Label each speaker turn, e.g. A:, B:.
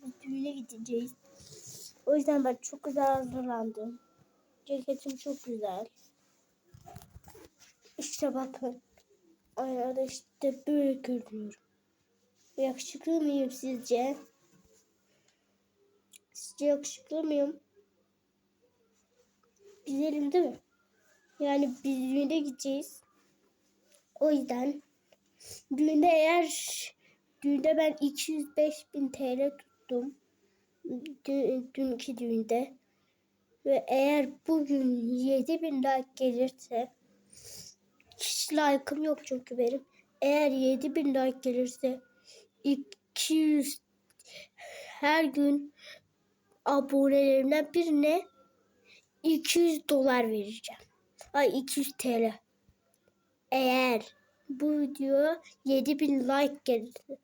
A: biz düğüne gideceğiz. O yüzden ben çok güzel hazırlandım. Ceketim çok güzel. İşte bakın. Aynada işte böyle görünüyorum. Yakışıklı mıyım sizce? Sizce yakışıklı mıyım? Güzelim değil mi? Yani biz düğüne gideceğiz. O yüzden düğünde ben 205.000 TL tuttum. Dünkü düğünde. Ve eğer bugün 7.000 like gelirse, hiç like'ım yok çünkü benim. Eğer 7.000 like gelirse 200 her gün abonelerimden birine 200 dolar vereceğim. Ay 200 TL. Eğer bu video 7.000 like gelirse.